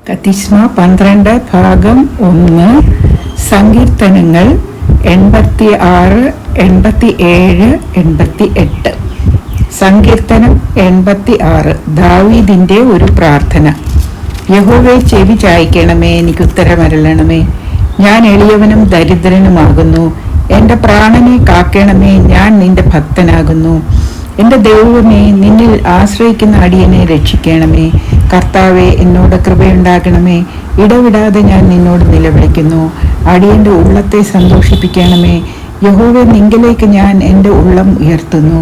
കത്തിസ്മ 12 ഭാഗം 1 സങ്കീർത്തനങ്ങൾ 86, 87, 88. സങ്കീർത്തനം 86. ദാവീദിന്റെ ഒരു പ്രാർത്ഥന. യഹോവേ, ചെവി ചായ്ക്കണമേ, എനിക്ക് ഉത്തരമരുളണമേ. ഞാൻ എളിയവനും ദരിദ്രനുമാകുന്നു. എൻ്റെ പ്രാണനെ കാക്കണമേ, ഞാൻ നിന്റെ ഭക്തനാകുന്നു. എൻ്റെ ദൈവമേ, നിന്നിൽ ആശ്രയിക്കുന്ന അടിയനെ രക്ഷിക്കണമേ. കർത്താവെ, എന്നോട് കൃപയുണ്ടാകണമേ. ഇടവിടാതെ ഞാൻ നിന്നോട് നിലവിളിക്കുന്നു. അടിയൻ്റെ ഉള്ളത്തെ സന്തോഷിപ്പിക്കണമേ. യഹോവേ, നിങ്കലേക്ക് ഞാൻ എൻ്റെ ഉള്ളം ഉയർത്തുന്നു.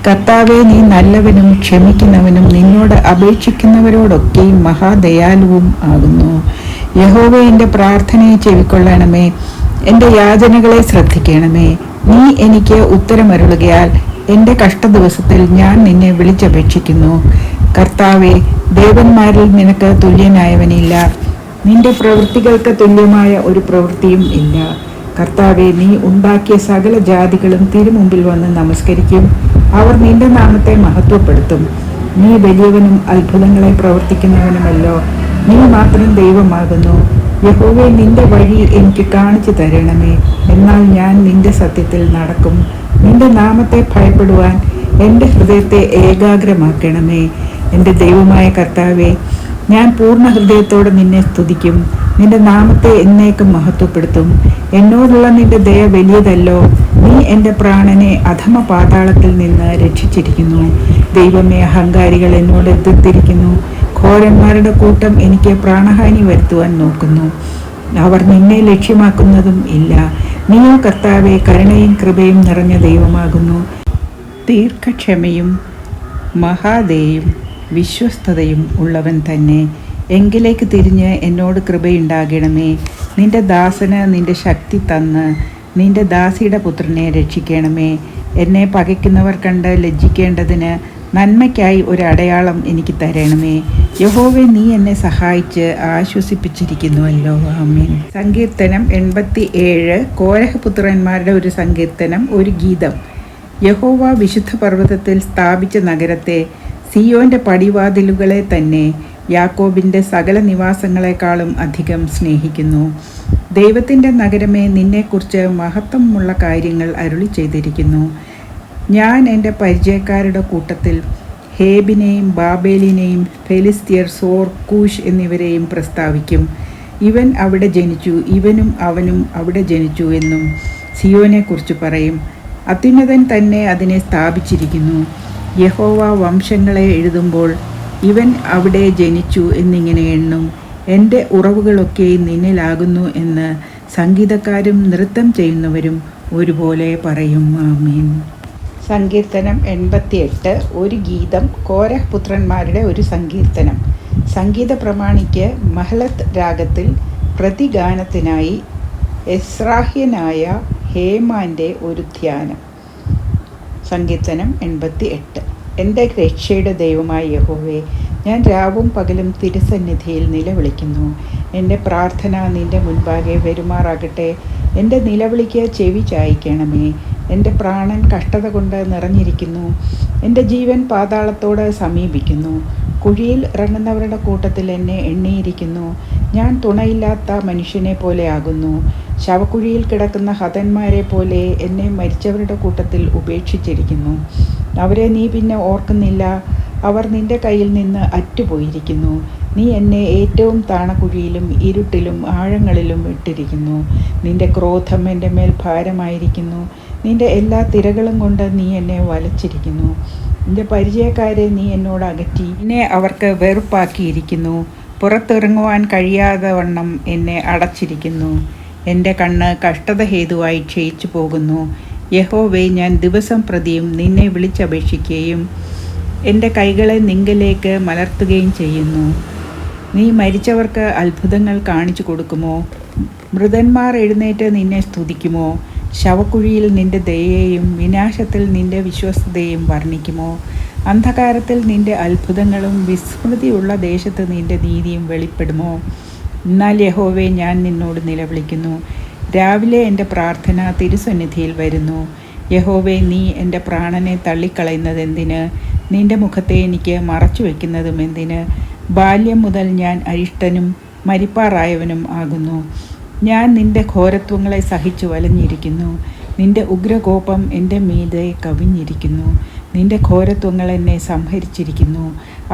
കർത്താവെ, നീ നല്ലവനും ക്ഷമിക്കുന്നവനും നിന്നോട് അപേക്ഷിക്കുന്നവരോടൊക്കെയും മഹാദയാലുവും ആകുന്നു. യഹോവേ, എൻ്റെ പ്രാർത്ഥനയെ ചെവിക്കൊള്ളണമേ. എൻ്റെ യാചനകളെ ശ്രദ്ധിക്കണമേ. നീ എനിക്ക് ഉത്തരമരുളുകയാൽ എൻ്റെ കഷ്ടദിവസത്തിൽ ഞാൻ നിന്നെ വിളിച്ചപേക്ഷിക്കുന്നു. കർത്താവെ, ദേവന്മാരിൽ നിനക്ക് തുല്യനായവനില്ല. നിന്റെ പ്രവൃത്തികൾക്ക് തുല്യമായ ഒരു പ്രവൃത്തിയും ഇല്ല. കർത്താവെ, നീ ഉണ്ടാക്കിയ സകല ജാതികളും തിരുമുമ്പിൽ വന്ന് നമസ്കരിക്കും. അവർ നിന്റെ നാമത്തെ മഹത്വപ്പെടുത്തും. നീ വലിയവനും അത്ഭുതങ്ങളെ പ്രവർത്തിക്കുന്നവനുമല്ലോ. നീ മാത്രം ദൈവമാകുന്നു. യഹോവേ, നിന്റെ വഴി എനിക്ക് കാണിച്ചു തരണമേ. എന്നാൽ ഞാൻ നിന്റെ സത്യത്തിൽ നടക്കും. നിന്റെ നാമത്തെ ഭയപ്പെടുവാൻ എൻ്റെ ഹൃദയത്തെ ഏകാഗ്രമാക്കണമേ. എൻ്റെ ദൈവമായ കർത്താവെ, ഞാൻ പൂർണ്ണ ഹൃദയത്തോടെ നിന്നെ സ്തുതിക്കും. നിന്റെ നാമത്തെ എന്നേക്കും മഹത്വപ്പെടുത്തും. എന്നോടുള്ള നിന്റെ ദയ വലിയതല്ലോ. നീ എൻ്റെ പ്രാണനെ അധമ പാതാളത്തിൽ നിന്ന് രക്ഷിച്ചിരിക്കുന്നു. ദൈവമേ, അഹങ്കാരികൾ എന്നോട് എതിർത്തിരിക്കുന്നു. ഘോരന്മാരുടെ കൂട്ടം എനിക്ക് പ്രാണഹാനി വരുത്തുവാൻ നോക്കുന്നു. അവർ നിന്നെ ലക്ഷ്യമാക്കുന്നതും ഇല്ല. നീയോ കർത്താവെ, കരുണയും കൃപയും നിറഞ്ഞ ദൈവമാകുന്നു. ദീർഘക്ഷമയും മഹാദയയും വിശ്വസ്തതയും ഉള്ളവൻ തന്നെ. എങ്കിലേക്ക് തിരിഞ്ഞ് എന്നോട് കൃപയുണ്ടാകണമേ. നിന്റെ ദാസന് നിന്റെ ശക്തി തന്ന് നിന്റെ ദാസിയുടെ പുത്രനെ രക്ഷിക്കണമേ. എന്നെ പകയ്ക്കുന്നവർ കണ്ട് ലജ്ജിക്കേണ്ടതിന് നന്മയ്ക്കായി ഒരു അടയാളം എനിക്ക് തരണമേ. യഹോവേ, നീ എന്നെ സഹായിച്ച് ആശ്വസിപ്പിച്ചിരിക്കുന്നുവല്ലോ. ആമേൻ. സങ്കീർത്തനം 87. കോരഹ പുത്രന്മാരുടെ ഒരു സങ്കീർത്തനം, ഒരു ഗീതം. യഹോവ വിശുദ്ധ പർവ്വതത്തിൽ സ്ഥാപിച്ച നഗരത്തെ, സിയോന്റെ പടിവാതിലുകളെ തന്നെ യാക്കോബിൻ്റെ സകല നിവാസങ്ങളെക്കാളും അധികം സ്നേഹിക്കുന്നു. ദൈവത്തിൻ്റെ നഗരമേ, നിന്നെക്കുറിച്ച് മഹത്വമുള്ള കാര്യങ്ങൾ അരുളി ചെയ്തിരിക്കുന്നു. ഞാൻ എൻ്റെ പരിചയക്കാരുടെ കൂട്ടത്തിൽ ഹേബിനെയും ബാബേലിനെയും ഫെലിസ്ത്യർ, സോർ, കൂഷ് എന്നിവരെയും പ്രസ്താവിക്കും. ഇവൻ അവിടെ ജനിച്ചു, ഇവനും അവനും അവിടെ ജനിച്ചു എന്നും സിയോനെക്കുറിച്ച് പറയും. അത്യുന്നതൻ തന്നെ അതിനെ സ്ഥാപിച്ചിരിക്കുന്നു. യഹോവ വംശങ്ങളെ എഴുതുമ്പോൾ ഇവൻ അവിടെ ജനിച്ചു എന്നിങ്ങനെ എണ്ണും. എൻ്റെ ഉറവുകളൊക്കെ നിന്നിലാകുന്നു എന്ന് സംഗീതക്കാരും നൃത്തം ചെയ്യുന്നവരും ഒരുപോലെ പറയും. ആമീൻ. സങ്കീർത്തനം 88. ഒരു ഗീതം. കോരഹ് പുത്രന്മാരുടെ ഒരു സങ്കീർത്തനം. സംഗീത പ്രമാണിക്ക് മഹലത്ത് രാഗത്തിൽ പ്രതിഗാനത്തിനായി എസ്രാഹ്യനായ ഹേമാൻ്റെ ഒരു ധ്യാനം. സങ്കീർത്തനം 88. എൻ്റെ രക്ഷയുടെ ദൈവമായ യഹോവേ, ഞാൻ രാവും പകലും തിരുസന്നിധിയിൽ നിലവിളിക്കുന്നു. എൻ്റെ പ്രാർത്ഥന നിൻ്റെ മുൻപാകെ വരുമാറാകട്ടെ. എൻ്റെ നിലവിളിക്ക് ചെവി ചായ്ക്കണമേ. എൻ്റെ പ്രാണൻ കഷ്ടത കൊണ്ട് നിറഞ്ഞിരിക്കുന്നു. എൻ്റെ ജീവൻ പാതാളത്തോട് സമീപിക്കുന്നു. കുഴിയിൽ ഇറങ്ങുന്നവരുടെ കൂട്ടത്തിൽ എന്നെ എണ്ണിയിരിക്കുന്നു. ഞാൻ തുണയില്ലാത്ത മനുഷ്യനെ പോലെ ആകുന്നു. ശവക്കുഴിയിൽ കിടക്കുന്ന ഹതന്മാരെ പോലെ എന്നെ മരിച്ചവരുടെ കൂട്ടത്തിൽ ഉപേക്ഷിച്ചിരിക്കുന്നു. അവരെ നീ പിന്നെ ഓർക്കുന്നില്ല. അവർ നിന്റെ കയ്യിൽ നിന്ന് അറ്റുപോയിരിക്കുന്നു. നീ എന്നെ ഏറ്റവും താണകുഴിയിലും ഇരുട്ടിലും ആഴങ്ങളിലും ഇട്ടിരിക്കുന്നു. നിന്റെ ക്രോധം എൻ്റെ മേൽ ഭാരമായിരിക്കുന്നു. നിന്റെ എല്ലാ തിരകളും കൊണ്ട് നീ എന്നെ വലച്ചിരിക്കുന്നു. നിന്റെ പരിചയക്കാരെ നീ എന്നോട് അകറ്റി. എന്നെ അവർക്ക് വെറുപ്പാക്കിയിരിക്കുന്നു. പുറത്തിറങ്ങുവാൻ കഴിയാതെ വണ്ണം എന്നെ അടച്ചിരിക്കുന്നു. എൻ്റെ കണ്ണ് കഷ്ടത ഹേതുവായി ക്ഷയിച്ചു പോകുന്നു. യഹോവേ, ഞാൻ ദിവസം പ്രതിയും നിന്നെ വിളിച്ചപേക്ഷിക്കുകയും എൻ്റെ കൈകളെ നിങ്കലേക്ക് മലർത്തുകയും ചെയ്യുന്നു. നീ മരിച്ചവർക്ക് അത്ഭുതങ്ങൾ കാണിച്ചു കൊടുക്കുമോ? മൃതന്മാർ എഴുന്നേറ്റ് നിന്നെ സ്തുതിക്കുമോ? ശവക്കുഴിയിൽ നിന്റെ ദയയെയും വിനാശത്തിൽ നിന്റെ വിശ്വസ്തതയും വർണ്ണിക്കുമോ? അന്ധകാരത്തിൽ നിന്റെ അത്ഭുതങ്ങളും വിസ്മൃതിയുള്ള ദേശത്ത് നിന്റെ നീതിയും വെളിപ്പെടുമോ? എന്നാൽ യഹോവേ, ഞാൻ നിന്നോട് നിലവിളിക്കുന്നു. രാവിലെ എൻ്റെ പ്രാർത്ഥന തിരുസന്നിധിയിൽ വരുന്നു. യഹോവേ, നീ എൻ്റെ പ്രാണനെ തള്ളിക്കളയുന്നതെന്തിന്? നിന്റെ മുഖത്തെ എനിക്ക് മറച്ചു വയ്ക്കുന്നതും എന്തിന്? ബാല്യം മുതൽ ഞാൻ അരിഷ്ടനും മരിപ്പാറായവനും ആകുന്നു. ഞാൻ നിന്റെ ഘോരത്വങ്ങളെ സഹിച്ചു വലഞ്ഞിരിക്കുന്നു. നിന്റെ ഉഗ്രകോപം എൻ്റെ മീതെ കവിഞ്ഞിരിക്കുന്നു. നിന്റെ ഘോരത്വങ്ങൾ എന്നെ സംഹരിച്ചിരിക്കുന്നു.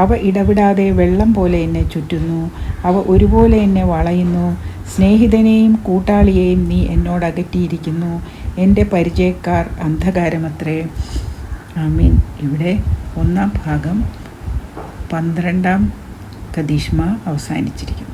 അവ ഇടവിടാതെ വെള്ളം പോലെ എന്നെ ചുറ്റുന്നു. അവ ഒരുപോലെ എന്നെ വളയുന്നു. സ്നേഹിതനെയും കൂട്ടാളിയെയും നീ എന്നോട് അകറ്റിയിരിക്കുന്നു. എൻ്റെ പരിചയക്കാർ അന്ധകാരമത്രേ. ആമീൻ. ഇവിടെ 1-ാം ഭാഗം 12-ാം കദീഷ്മ അവസാനിച്ചിരിക്കുന്നു.